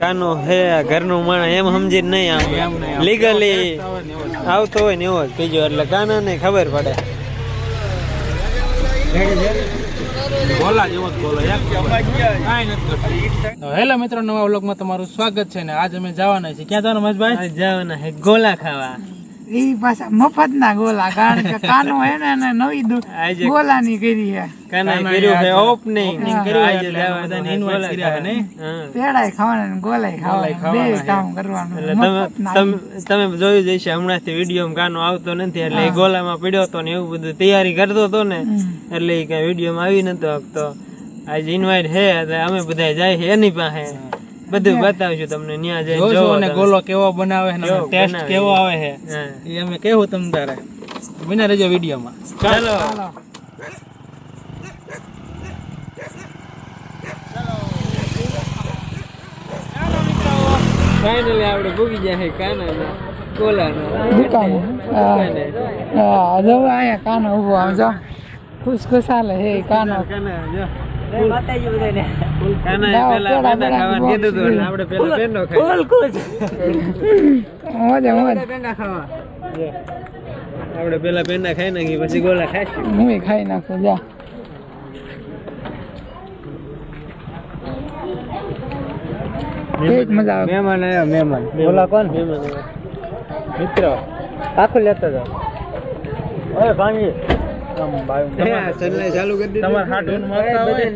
કાનો હે ઘરનું માણસ એમ સમજી નહીં આમ લીગલી આવતો હોય ને એવો જ કીજો એટલે કાના ને ખબર પડે. હેલો મિત્રો, નવા વ્લોગમાં તમારું સ્વાગત છે ને આજ અમે જવાના છે. ક્યાં જવાનું મહેશભાઈ? જવાના હે ગોલા ખાવા. ઈ પાછા મફત ના ગોલા, કારણ કે કાનો હે ને નવી ગોલા ની કરી હે. કાના કર્યું છે ઓપનિંગ કર્યું આજે બધાને ઇન્વાઇટ કર્યા છે ને. પેડાય ખાવાના ને ગોલાય ખાવાના, બે કામ કરવાનું. તમે જોયું જશે હમણાંથી વિડીયો કાનો આવતો નથી એટલે એ ગોલામાં પડ્યો હતો ને એવું બધું તૈયારી કરતો હતો ને એટલે એ કઈ વિડીયોમાં આવી નતો આપતો. આજે ઇન્વાઇટ હે અમે બધા જાય છે એની પાસે, બધું બતાવશું તમને. ન્યા જઈને જોવો ને ગોલો કેવો બનાવે છે, ટેસ્ટ કેવો આવે છે એ અમે કેવું તમ તારે બના રહેજો વિડીયોમાં. ચાલો ફાઇનલી આપણે ભૂગી જાય કાના ગોલાના દુકાન. જો અહીંયા કાનો ઉભો, આમ જો ખુશ ખુશાલ હે કાનો. આપડે પેલા પેંડા ખાઈ નાખી પછી ગોલા ખાઈશું. હું ખાઈ નાખું. જા મજા આવે. મહેમાન આવ્યા, મહેમાન. ગોલા કોણ? મહેમાન મિત્રો આખું લેતો જાવ. ઓય ભાંગી ચાલુ કરી દીધું. તમારે હાટું મારતા હોય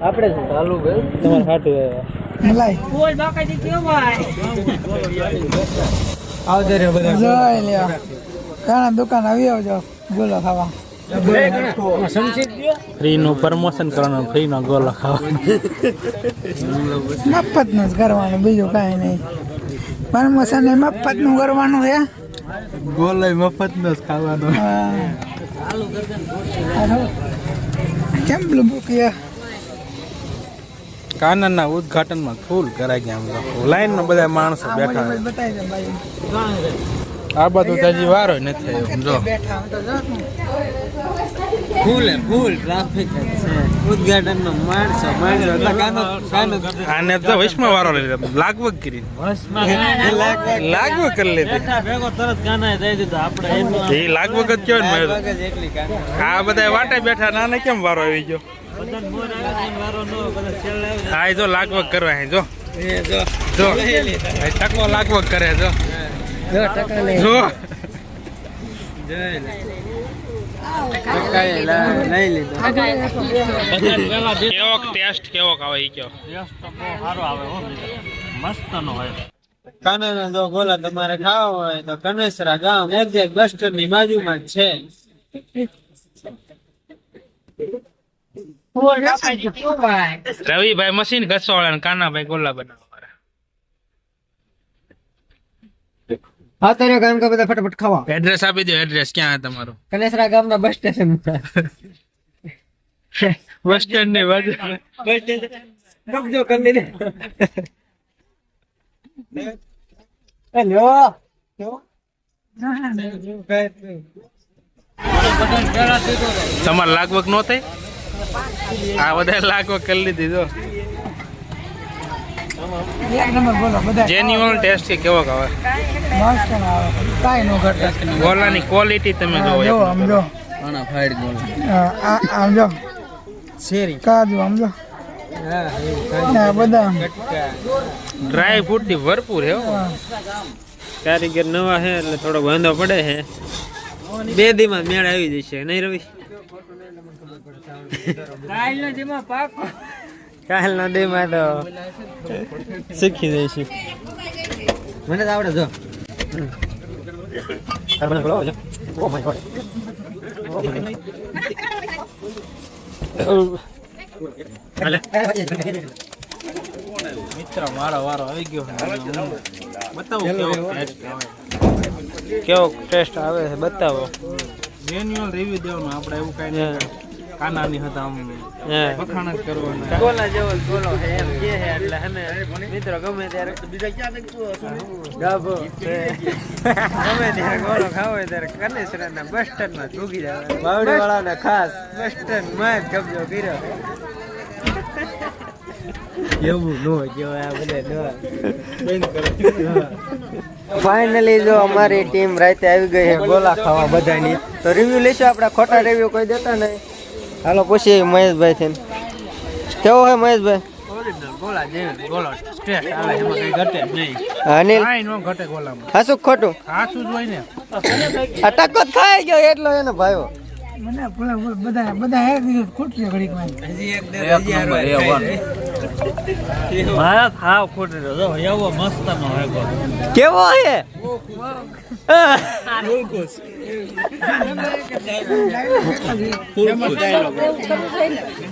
આપણે ચાલુ ભાઈ તમારે હાટું આવજે રે બધા. જોઈ લ્યો કાના દુકાન આવી આવજો ગોલો ખાવા. ફ્રી નું પ્રમોશન કરવાનું, ફ્રી નો ગોલો ખાવાનું. મફત નું જ કરવાનું, બીજું કઈ નહીં. પ્રમોશન એ મફત નું કરવાનું છે. ગોલો મફત નો જ ખાવાનો. કેમ બુકિયા કાનાના ઉદઘાટન માં ફૂલ કરાઈ ગયા. લાઈન માં બધા માણસો બેઠા. બતાવી દે ભાઈ. આ બધું હજી વારો નથી થયો. જો ફૂલ ટ્રાફિક છે. ઉદઘાટન નો માણસો આને તો વૈષ્ણવ વારો લાગવગ કરી લાગવગ કરી લીધી. ભેગો તરત કાના દઈ દીધો આપણે. એ લાગવગ જ કહેવાય ને. આ બધા વાટે બેઠા, નાને કેમ વારો આવી ગયો? હા જો લાગવગ કરવા હે. જો જો ટકો લાગવગ કરે. જો જો કેવો ટેસ્ટ કેવો આવે ઈ કયો? કાનાના જો ગોલા તમારે ખાવા હોય તો કનેસરા ગામ એક્ઝેક્ટ બસ સ્ટેન્ડ ની બાજુમાં જ છે. રવિભાઈ મશીન ઘસવાળા ને કાનાભાઈ ગોલા બનાવવા. હા તારે ગામ કા બધા ફટાફટ ખાવા. એડ્રેસ આપી દો. એડ્રેસ ક્યાં તમારું? કનેસરા ગામના બસ સ્ટેશન. બસ સ્ટેન્ડ ની બાજુ. બસ સ્ટેશન કબજો કરી દે. હેલો તમારે લાગવગ નો થાય? આ બધા લાગવગ કરી લીધી. જો એક નંબર બોલો બધા. જેન્યુઅલ ટેસ્ટ કે કેવો આવે? મસ્ત આવે, કાઈ નો ઘટે. ગોલાની ક્વોલિટી તમે જોવો. જો આમ જો આના ફાઈડ ગોલા. આમ જો શેરી કાજુ આમ જો. હા બધા ડ્રાય ફ્રૂટ થી ભરપૂર હે. કારીગર નવા છે એટલે થોડો વાંધો પડે છે. 2 દીમાં મેળ આવી જશે નહીં રવિ? કાલ ના દીમાં તો શીખી જઈશું. મને તો આવડે. જો મિત્ર મારો વારો આવી ગયો. બતાવો કેવો ટેસ્ટ આવે છે બતાવો. જેન્યુઅલ રિવ્યુ દેવાનું. આપણે એવું કઈ નહીં કાનાની હતા આમ વખાણ જ કરવાના. ગોલા જેવો ગોલો છે એમ કે છે એટલે હને મિત્રો ગમે ત્યારે બીજા ક્યાં ગાભો ગમે ત્યારે ગોલો ખાવો હોય ત્યારે કનેસરાના બસ સ્ટેન્ડ માં ચૂકી જાય. બાવડી વાળાને ખાસ બસ સ્ટેન્ડ માં જ કબજો કર્યો. એવું નો કહેવાય આ બધા બંધ કરો. ફાઇનલી જો અમારી ટીમ રાતે આવી ગઈ છે ગોલા ખાવા બધાની. તો રિવ્યુ લઈશું આપણે, ખોટા રિવ્યુ કોઈ દેતા નહીં. હાલો પૂછીએ મહેશભાઈ થી કેવો હોય મહેશભાઈ? ગોલા જેવી ગોલો ટેસ્ટ આવે એમાં કઈ ઘટે નહીં. અનિલ કાંઈ નો ઘટે ગોલામાં. હાસું કે ખોટું? સાચું જ હોય ને. આ ટકો જ ખાઈ ગયો એટલો એને ભાઈઓ. મને બધા હેર દીધું ખોટી ઘડીકમાં. હજી એક દર હજી હારો ખાય છે. મારા થાવ ખોટી રહ્યો એવો મસ્ત નો હોય. કેવો હે?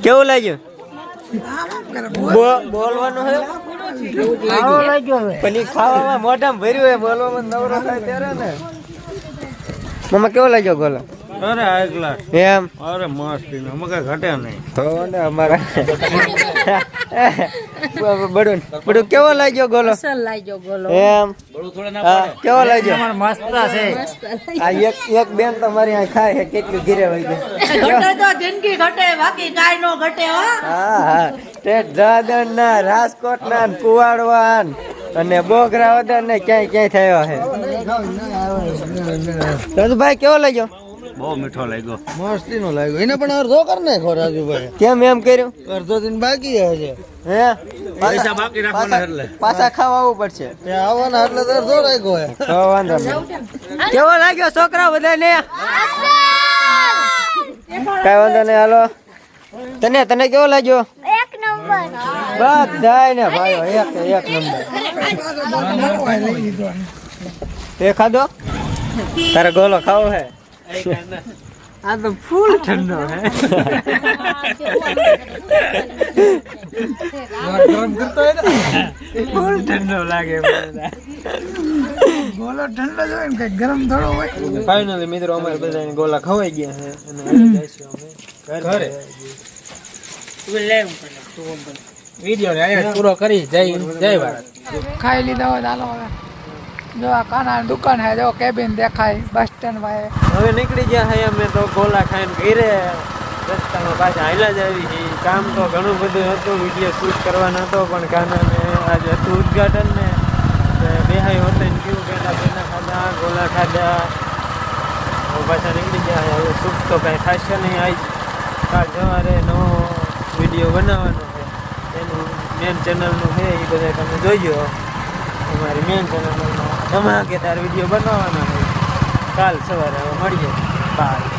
કેવું લાગ્યું? બોલવાનું હે આવો લાગ્યો હવે. પણ ઈ ખાવામાં મોઢામાં ભર્યું હોય, બોલવામાં નવરો થાય ત્યારે ને. મમ્મા કેવો લાગ્યો ગોલો? અરે આગલા એમ અરે મસ્ત અમે કઈ ઘટે નહીં. તો ને અમારા બડું બડું કેવો લાગ્યો ગોલો? એમ હા, કેવો લાગ્યો? મસ્ત છે. આ એક બેન તમારી આ ખાય છે, કેટલું ઘીરે વહી ગઈ. હા હા ટેટ દાદન ના રાજકોટ ના કુવાડવાન અને બોગરા વદર ને ક્યાંય થયો છે. રાજુભાઈ કેવો લાગ્યો? બહુ મીઠો લાગ્યો. મસ્તી નો લાગ્યો એને પણ અડધો કર નાખો રાજુભાઈ. કેમ એમ કર્યું? અડધો દિન બાકી છે હે પૈસા બાકી રાખવાના એટલે. પાછા ખાવા આવવું પડશે. ત્યાં આવવાના એટલે તો અડધો રાખ્યો હે. તો વાંધો નહીં. કેવો લાગ્યો છોકરા બધાને? કઈ વાંધો નહીં હાલો. તને કેવો લાગ્યો? એક નંબર. બધાય ને ભાઈઓ એક નંબર. તે ખાધો? તારે ગોલો ખાવો હે? આ તો ફૂલ ઠંડો હે. ફૂલ ઠંડો લાગે મને. ગોલો ઠંડો જ હોય ને કઈ ગરમ થોડો હોય. ફાઇનલી મિત્રો અમારે બધાને ગોલા ખવાઈ ગયા છે અને હવે જઈશું અમે ઘરે. વિડીયો ને અહીંયા પૂરો કરી જય ભારત. ખાઈ લીધા હોય તો હાલો હવે. જો આ કાના દુકાન હે, જો કેબિન દેખાય બસ સ્ટેન્ડ માં. હવે નીકળી ગયા છે અમે તો ગોલા ખાઈને ઘરે. રસ્તામાં પાછા હાલ્યા જ આવી છે. કામ તો ઘણું બધું હતું, વિડીયો શૂટ કરવાનો હતો પણ કાનાને આજે હતું ઉદઘાટન ને બેહાઈ હોતા ને કેવું પેલા ખાધા ગોલા ખાધા. હવે પાછા નીકળી ગયા છે. હવે શૂટ તો કાંઈ થશે નહીં. આજ કાલ સવારે નવો વિડીયો બનાવવાનો છે, એનું મેન ચેનલનું છે, એ બધા તમે જોઈજો. અમારી મેન ચેનલમાં ધમાકેદાર વિડીયો બનાવવાના છે. કાલ સવારે હવે મળીએ બાય.